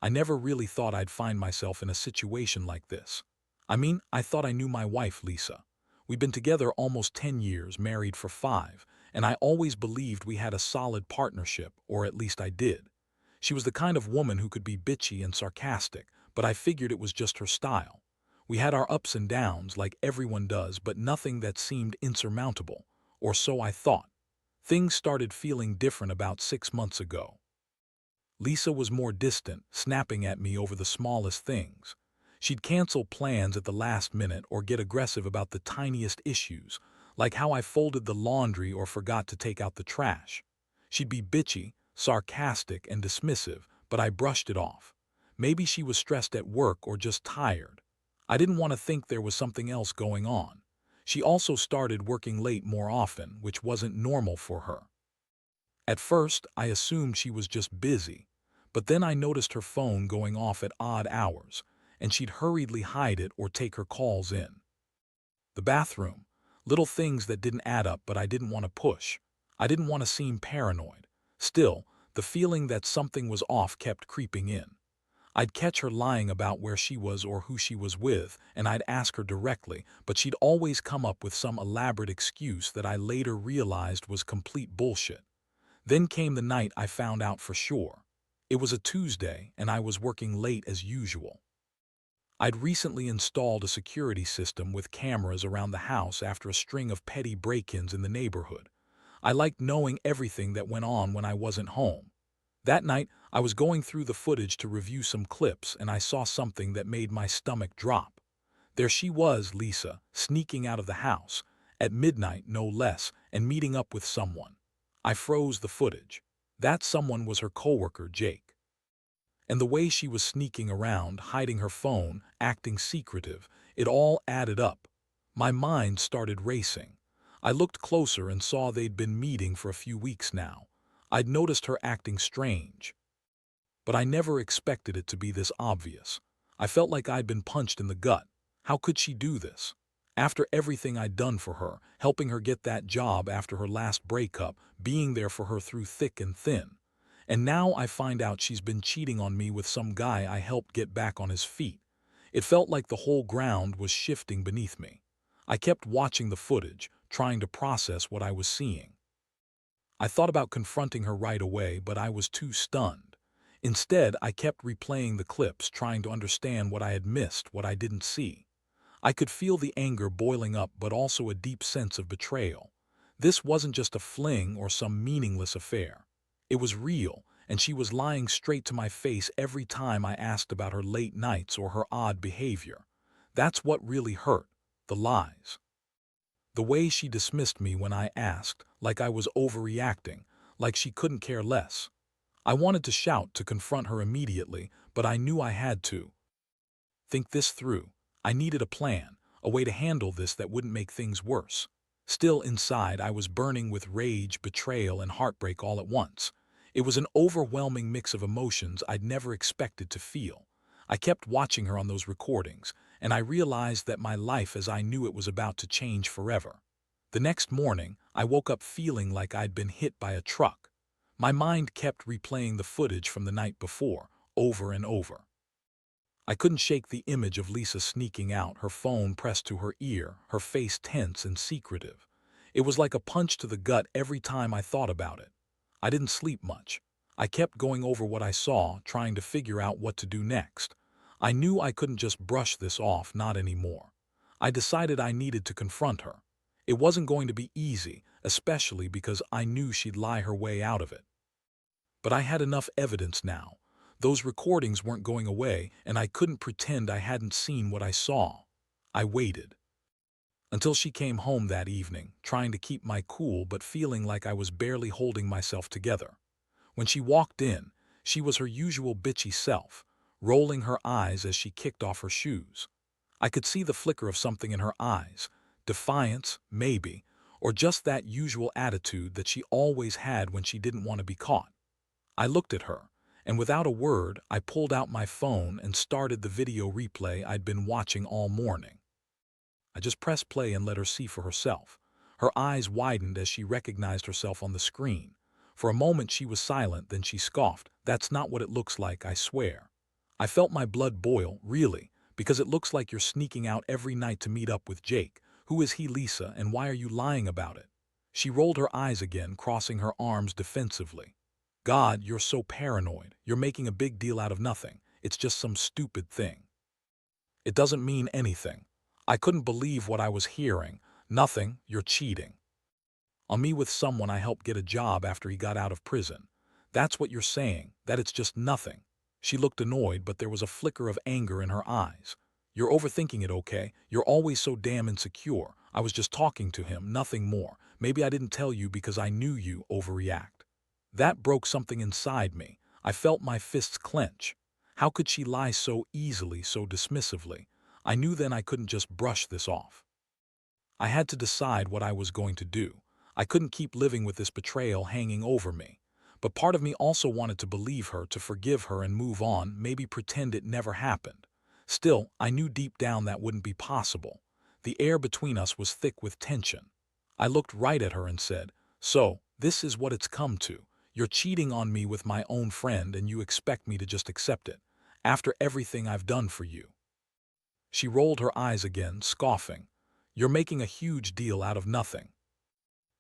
I never really thought I'd find myself in a situation like this. I mean, I thought I knew my wife, Lisa. We've been together almost 10 years, married for 5, and I always believed we had a solid partnership, or at least I did. She was the kind of woman who could be bitchy and sarcastic, but I figured it was just her style. We had our ups and downs, like everyone does, but nothing that seemed insurmountable, or so I thought. Things started feeling different about 6 months ago. Lisa was more distant, snapping at me over the smallest things. She'd cancel plans at the last minute or get aggressive about the tiniest issues, like how I folded the laundry or forgot to take out the trash. She'd be bitchy, sarcastic, and dismissive, but I brushed it off. Maybe she was stressed at work or just tired. I didn't want to think there was something else going on. She also started working late more often, which wasn't normal for her. At first, I assumed she was just busy, but then I noticed her phone going off at odd hours, and she'd hurriedly hide it or take her calls in. The bathroom. Little things that didn't add up, but I didn't want to push. I didn't want to seem paranoid. Still, the feeling that something was off kept creeping in. I'd catch her lying about where she was or who she was with, and I'd ask her directly, but she'd always come up with some elaborate excuse that I later realized was complete bullshit. Then came the night I found out for sure. It was a Tuesday, and I was working late as usual. I'd recently installed a security system with cameras around the house after a string of petty break-ins in the neighborhood. I liked knowing everything that went on when I wasn't home. That night, I was going through the footage to review some clips, and I saw something that made my stomach drop. There she was, Lisa, sneaking out of the house, at midnight no less, and meeting up with someone. I froze the footage. That someone was her coworker, Jake. And the way she was sneaking around, hiding her phone, acting secretive, it all added up. My mind started racing. I looked closer and saw they'd been meeting for a few weeks now. I'd noticed her acting strange. But I never expected it to be this obvious. I felt like I'd been punched in the gut. How could she do this? After everything I'd done for her, helping her get that job after her last breakup, being there for her through thick and thin. And now I find out she's been cheating on me with some guy I helped get back on his feet. It felt like the whole ground was shifting beneath me. I kept watching the footage, trying to process what I was seeing. I thought about confronting her right away, but I was too stunned. Instead, I kept replaying the clips, trying to understand what I had missed, what I didn't see. I could feel the anger boiling up, but also a deep sense of betrayal. This wasn't just a fling or some meaningless affair. It was real, and she was lying straight to my face every time I asked about her late nights or her odd behavior. That's what really hurt, the lies. The way she dismissed me when I asked, like I was overreacting, like she couldn't care less. I wanted to shout, to confront her immediately, but I knew I had to think this through. I needed a plan, a way to handle this that wouldn't make things worse. Still inside, I was burning with rage, betrayal, and heartbreak all at once. It was an overwhelming mix of emotions I'd never expected to feel. I kept watching her on those recordings, and I realized that my life as I knew it was about to change forever. The next morning, I woke up feeling like I'd been hit by a truck. My mind kept replaying the footage from the night before, over and over. I couldn't shake the image of Lisa sneaking out, her phone pressed to her ear, her face tense and secretive. It was like a punch to the gut every time I thought about it. I didn't sleep much. I kept going over what I saw, trying to figure out what to do next. I knew I couldn't just brush this off, not anymore. I decided I needed to confront her. It wasn't going to be easy, especially because I knew she'd lie her way out of it. But I had enough evidence now. Those recordings weren't going away, and I couldn't pretend I hadn't seen what I saw. I waited until she came home that evening, trying to keep my cool but feeling like I was barely holding myself together. When she walked in, she was her usual bitchy self, rolling her eyes as she kicked off her shoes. I could see the flicker of something in her eyes, defiance, maybe, or just that usual attitude that she always had when she didn't want to be caught. I looked at her, and without a word, I pulled out my phone and started the video replay I'd been watching all morning. I just pressed play and let her see for herself. Her eyes widened as she recognized herself on the screen. For a moment she was silent, then she scoffed. "That's not what it looks like, I swear." I felt my blood boil, really, because it looks like you're sneaking out every night to meet up with Jake. Who is he, Lisa, and why are you lying about it? She rolled her eyes again, crossing her arms defensively. God, you're so paranoid. You're making a big deal out of nothing. It's just some stupid thing. It doesn't mean anything. I couldn't believe what I was hearing. Nothing, you're cheating. On me with someone I helped get a job after he got out of prison. That's what you're saying, that it's just nothing. She looked annoyed, but there was a flicker of anger in her eyes. You're overthinking it, okay? You're always so damn insecure. I was just talking to him, nothing more. Maybe I didn't tell you because I knew you overreact. That broke something inside me. I felt my fists clench. How could she lie so easily, so dismissively? I knew then I couldn't just brush this off. I had to decide what I was going to do. I couldn't keep living with this betrayal hanging over me. But part of me also wanted to believe her, to forgive her and move on, maybe pretend it never happened. Still, I knew deep down that wouldn't be possible. The air between us was thick with tension. I looked right at her and said, "So, this is what it's come to. You're cheating on me with my own friend and you expect me to just accept it, after everything I've done for you." She rolled her eyes again, scoffing. "You're making a huge deal out of nothing.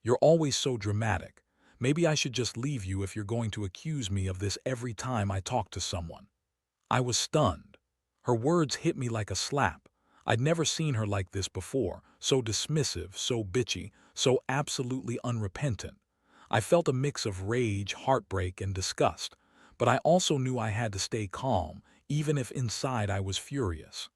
You're always so dramatic. Maybe I should just leave you if you're going to accuse me of this every time I talk to someone." I was stunned. Her words hit me like a slap. I'd never seen her like this before, so dismissive, so bitchy, so absolutely unrepentant. I felt a mix of rage, heartbreak, and disgust, but I also knew I had to stay calm, even if inside I was furious.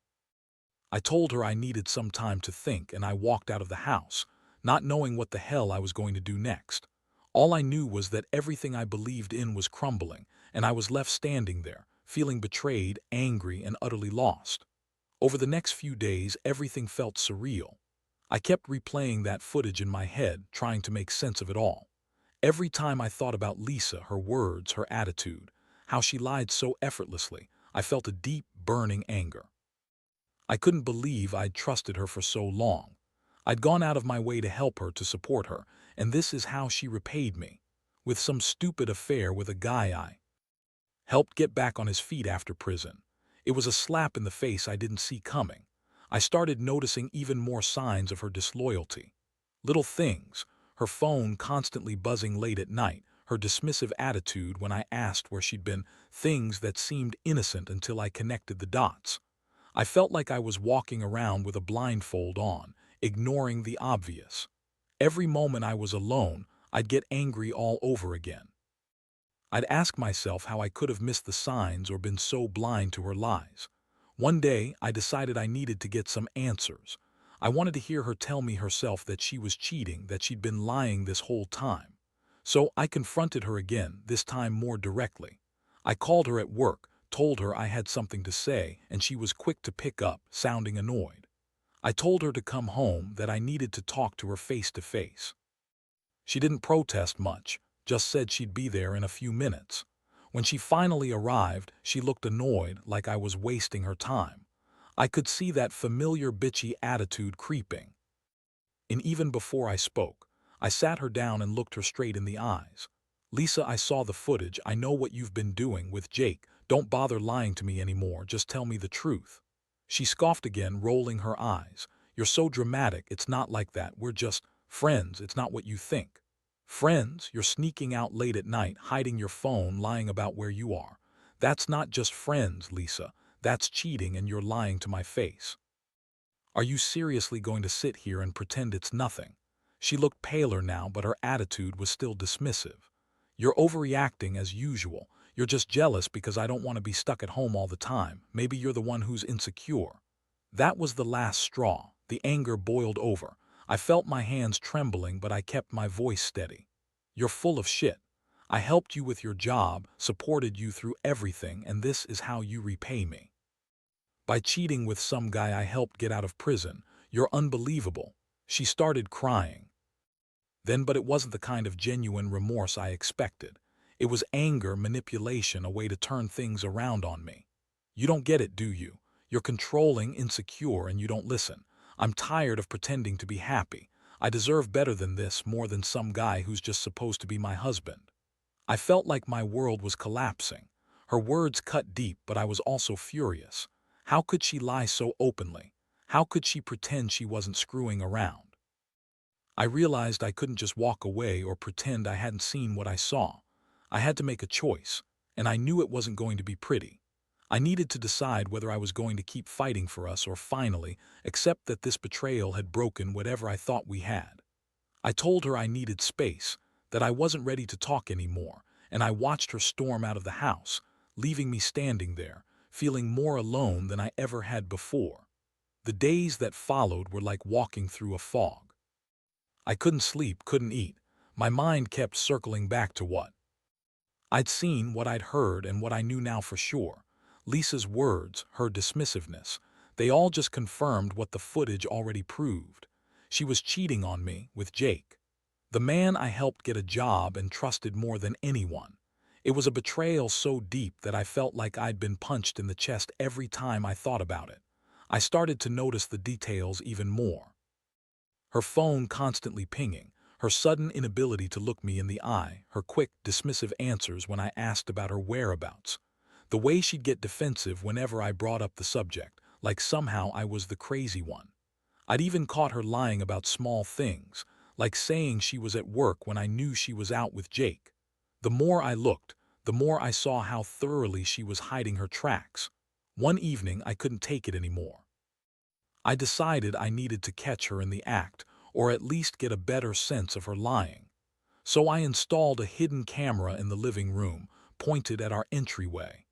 I told her I needed some time to think, and I walked out of the house, not knowing what the hell I was going to do next. All I knew was that everything I believed in was crumbling, and I was left standing there, feeling betrayed, angry, and utterly lost. Over the next few days, everything felt surreal. I kept replaying that footage in my head, trying to make sense of it all. Every time I thought about Lisa, her words, her attitude, how she lied so effortlessly, I felt a deep, burning anger. I couldn't believe I'd trusted her for so long. I'd gone out of my way to help her, to support her, and this is how she repaid me. With some stupid affair with a guy I helped get back on his feet after prison. It was a slap in the face I didn't see coming. I started noticing even more signs of her disloyalty. Little things, her phone constantly buzzing late at night, her dismissive attitude when I asked where she'd been, things that seemed innocent until I connected the dots. I felt like I was walking around with a blindfold on, ignoring the obvious. Every moment I was alone, I'd get angry all over again. I'd ask myself how I could have missed the signs or been so blind to her lies. One day, I decided I needed to get some answers. I wanted to hear her tell me herself that she was cheating, that she'd been lying this whole time. So I confronted her again, this time more directly. I called her at work, told her I had something to say, and she was quick to pick up, sounding annoyed. I told her to come home, that I needed to talk to her face to face. She didn't protest much, just said she'd be there in a few minutes. When she finally arrived, she looked annoyed, like I was wasting her time. I could see that familiar bitchy attitude creeping. And even before I spoke, I sat her down and looked her straight in the eyes. "Lisa, I saw the footage. I know what you've been doing with Jake. Don't bother lying to me anymore. Just tell me the truth." She scoffed again, rolling her eyes. "You're so dramatic. It's not like that. We're just friends. It's not what you think." "Friends? You're sneaking out late at night, hiding your phone, lying about where you are. That's not just friends, Lisa. That's cheating, and you're lying to my face. Are you seriously going to sit here and pretend it's nothing?" She looked paler now, but her attitude was still dismissive. "You're overreacting as usual. You're just jealous because I don't want to be stuck at home all the time. Maybe you're the one who's insecure." That was the last straw. The anger boiled over. I felt my hands trembling, but I kept my voice steady. "You're full of shit. I helped you with your job, supported you through everything, and this is how you repay me. By cheating with some guy I helped get out of prison. You're unbelievable." She started crying. But it wasn't the kind of genuine remorse I expected. It was anger, manipulation, a way to turn things around on me. "You don't get it, do you? You're controlling, insecure, and you don't listen. I'm tired of pretending to be happy. I deserve better than this, more than some guy who's just supposed to be my husband." I felt like my world was collapsing. Her words cut deep, but I was also furious. How could she lie so openly? How could she pretend she wasn't screwing around? I realized I couldn't just walk away or pretend I hadn't seen what I saw. I had to make a choice, and I knew it wasn't going to be pretty. I needed to decide whether I was going to keep fighting for us or finally accept that this betrayal had broken whatever I thought we had. I told her I needed space, that I wasn't ready to talk anymore, and I watched her storm out of the house, leaving me standing there, feeling more alone than I ever had before. The days that followed were like walking through a fog. I couldn't sleep, couldn't eat. My mind kept circling back to what I'd seen, what I'd heard, and what I knew now for sure. Lisa's words, her dismissiveness, they all just confirmed what the footage already proved. She was cheating on me with Jake, the man I helped get a job and trusted more than anyone. It was a betrayal so deep that I felt like I'd been punched in the chest every time I thought about it. I started to notice the details even more. Her phone constantly pinging, her sudden inability to look me in the eye, her quick, dismissive answers when I asked about her whereabouts. The way she'd get defensive whenever I brought up the subject, like somehow I was the crazy one. I'd even caught her lying about small things, like saying she was at work when I knew she was out with Jake. The more I looked, the more I saw how thoroughly she was hiding her tracks. One evening, I couldn't take it anymore. I decided I needed to catch her in the act, or at least get a better sense of her lying. So I installed a hidden camera in the living room, pointed at our entryway.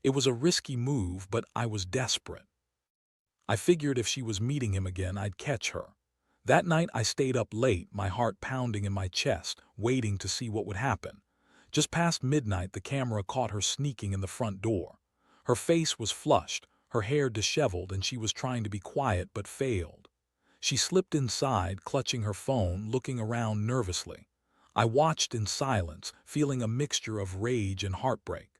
It was a risky move, but I was desperate. I figured if she was meeting him again, I'd catch her. That night I stayed up late, my heart pounding in my chest, waiting to see what would happen. Just past midnight, the camera caught her sneaking in the front door. Her face was flushed, her hair disheveled, and she was trying to be quiet but failed. She slipped inside, clutching her phone, looking around nervously. I watched in silence, feeling a mixture of rage and heartbreak.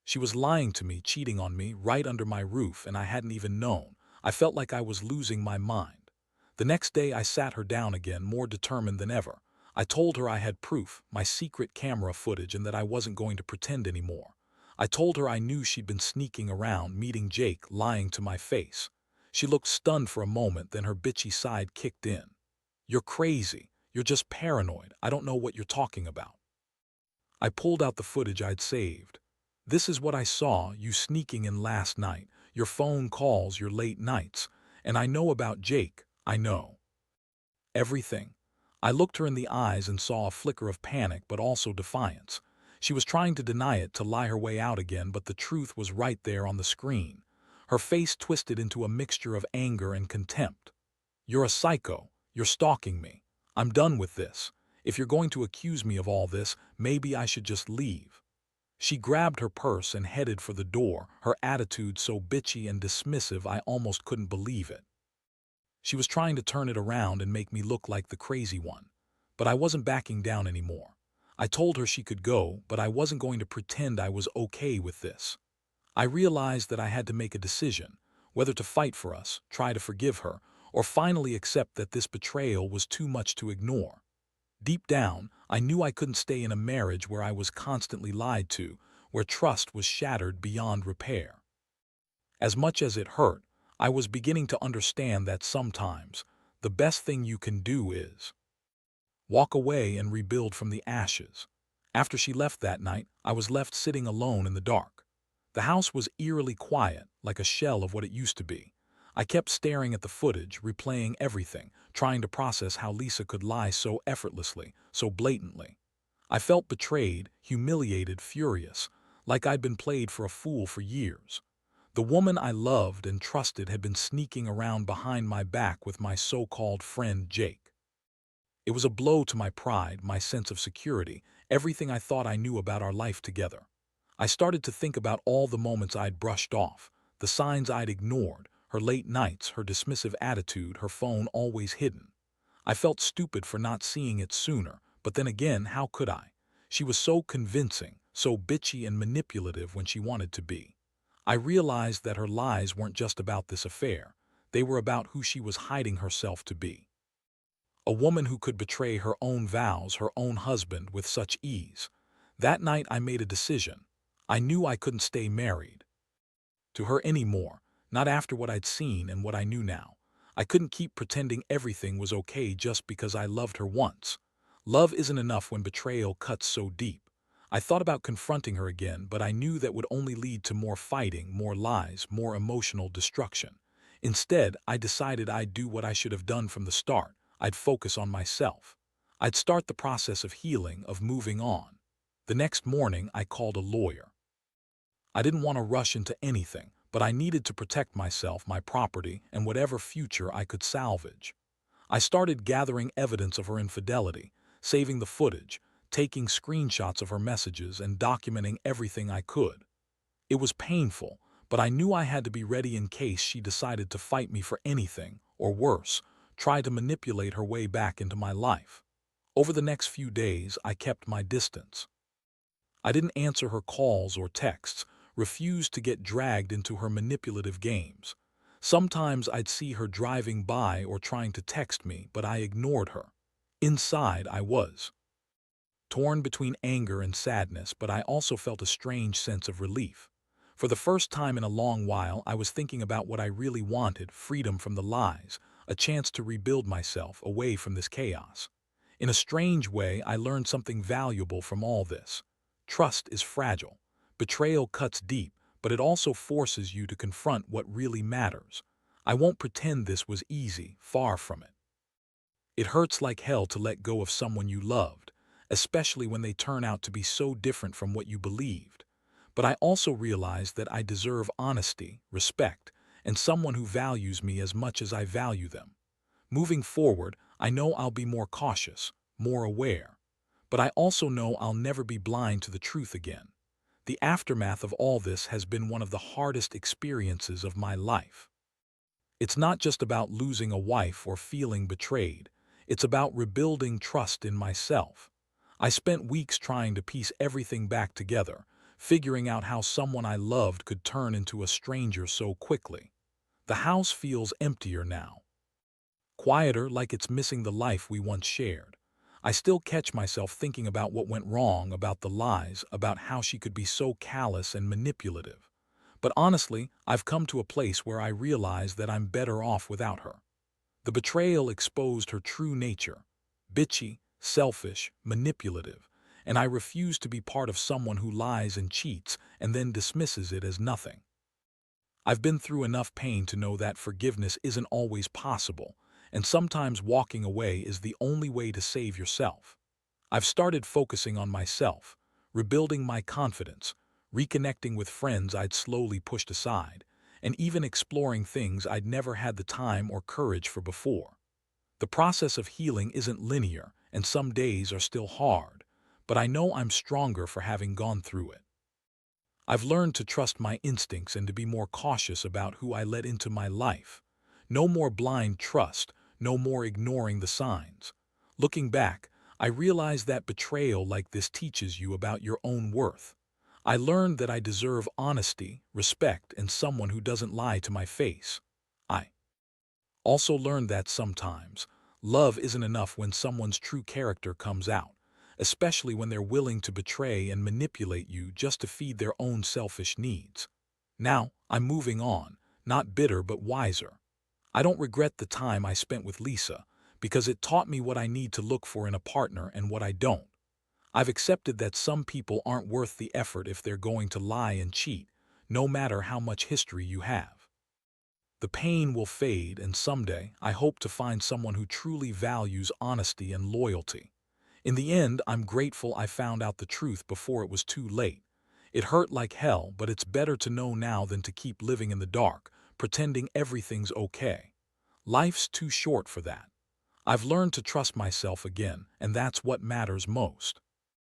She was lying to me, cheating on me, right under my roof, and I hadn't even known. I felt like I was losing my mind. The next day I sat her down again, more determined than ever. I told her I had proof, my secret camera footage, and that I wasn't going to pretend anymore. I told her I knew she'd been sneaking around, meeting Jake, lying to my face. She looked stunned for a moment, then her bitchy side kicked in. "You're crazy. You're just paranoid. I don't know what you're talking about." I pulled out the footage I'd saved. "This is what I saw, you sneaking in last night, your phone calls, your late nights. And I know about Jake, I know. Everything." I looked her in the eyes and saw a flicker of panic but also defiance. She was trying to deny it, to lie her way out again, but the truth was right there on the screen. Her face twisted into a mixture of anger and contempt. "You're a psycho. You're stalking me. I'm done with this. If you're going to accuse me of all this, maybe I should just leave." She grabbed her purse and headed for the door, her attitude so bitchy and dismissive I almost couldn't believe it. She was trying to turn it around and make me look like the crazy one. But I wasn't backing down anymore. I told her she could go, but I wasn't going to pretend I was okay with this. I realized that I had to make a decision, whether to fight for us, try to forgive her, or finally accept that this betrayal was too much to ignore. Deep down, I knew I couldn't stay in a marriage where I was constantly lied to, where trust was shattered beyond repair. As much as it hurt, I was beginning to understand that sometimes the best thing you can do is walk away and rebuild from the ashes. After she left that night, I was left sitting alone in the dark. The house was eerily quiet, like a shell of what it used to be. I kept staring at the footage, replaying everything, trying to process how Lisa could lie so effortlessly, so blatantly. I felt betrayed, humiliated, furious, like I'd been played for a fool for years. The woman I loved and trusted had been sneaking around behind my back with my so-called friend Jake. It was a blow to my pride, my sense of security, everything I thought I knew about our life together. I started to think about all the moments I'd brushed off, the signs I'd ignored, her late nights, her dismissive attitude, her phone always hidden. I felt stupid for not seeing it sooner, but then again, how could I? She was so convincing, so bitchy and manipulative when she wanted to be. I realized that her lies weren't just about this affair. They were about who she was hiding herself to be. A woman who could betray her own vows, her own husband, with such ease. That night I made a decision. I knew I couldn't stay married to her anymore, not after what I'd seen and what I knew now. I couldn't keep pretending everything was okay just because I loved her once. Love isn't enough when betrayal cuts so deep. I thought about confronting her again, but I knew that would only lead to more fighting, more lies, more emotional destruction. Instead, I decided I'd do what I should have done from the start. I'd focus on myself. I'd start the process of healing, of moving on. The next morning, I called a lawyer. I didn't want to rush into anything, but I needed to protect myself, my property, and whatever future I could salvage. I started gathering evidence of her infidelity, saving the footage, taking screenshots of her messages, and documenting everything I could. It was painful, but I knew I had to be ready in case she decided to fight me for anything, or worse, try to manipulate her way back into my life. Over the next few days, I kept my distance. I didn't answer her calls or texts, refused to get dragged into her manipulative games. Sometimes I'd see her driving by or trying to text me, but I ignored her. Inside, I was torn between anger and sadness, but I also felt a strange sense of relief. For the first time in a long while, I was thinking about what I really wanted: freedom from the lies, a chance to rebuild myself away from this chaos. In a strange way, I learned something valuable from all this. Trust is fragile. Betrayal cuts deep, but it also forces you to confront what really matters. I won't pretend this was easy, far from it. It hurts like hell to let go of someone you loved, especially when they turn out to be so different from what you believed. But I also realized that I deserve honesty, respect, and someone who values me as much as I value them. Moving forward, I know I'll be more cautious, more aware. But I also know I'll never be blind to the truth again. The aftermath of all this has been one of the hardest experiences of my life. It's not just about losing a wife or feeling betrayed. It's about rebuilding trust in myself. I spent weeks trying to piece everything back together, figuring out how someone I loved could turn into a stranger so quickly. The house feels emptier now, quieter, like it's missing the life we once shared. I still catch myself thinking about what went wrong, about the lies, about how she could be so callous and manipulative. But honestly, I've come to a place where I realize that I'm better off without her. The betrayal exposed her true nature: bitchy, selfish, manipulative, and I refuse to be part of someone who lies and cheats and then dismisses it as nothing. I've been through enough pain to know that forgiveness isn't always possible, and sometimes walking away is the only way to save yourself. I've started focusing on myself, rebuilding my confidence, reconnecting with friends I'd slowly pushed aside, and even exploring things I'd never had the time or courage for before. The process of healing isn't linear, and some days are still hard, but I know I'm stronger for having gone through it. I've learned to trust my instincts and to be more cautious about who I let into my life. No more blind trust, no more ignoring the signs. Looking back, I realized that betrayal like this teaches you about your own worth. I learned that I deserve honesty, respect, and someone who doesn't lie to my face. I also learned that sometimes love isn't enough when someone's true character comes out, especially when they're willing to betray and manipulate you just to feed their own selfish needs. Now, I'm moving on, not bitter but wiser. I don't regret the time I spent with Lisa, because it taught me what I need to look for in a partner and what I don't. I've accepted that some people aren't worth the effort if they're going to lie and cheat, no matter how much history you have. The pain will fade, and someday I hope to find someone who truly values honesty and loyalty. In the end, I'm grateful I found out the truth before it was too late. It hurt like hell, but it's better to know now than to keep living in the dark, pretending everything's okay. Life's too short for that. I've learned to trust myself again, and that's what matters most.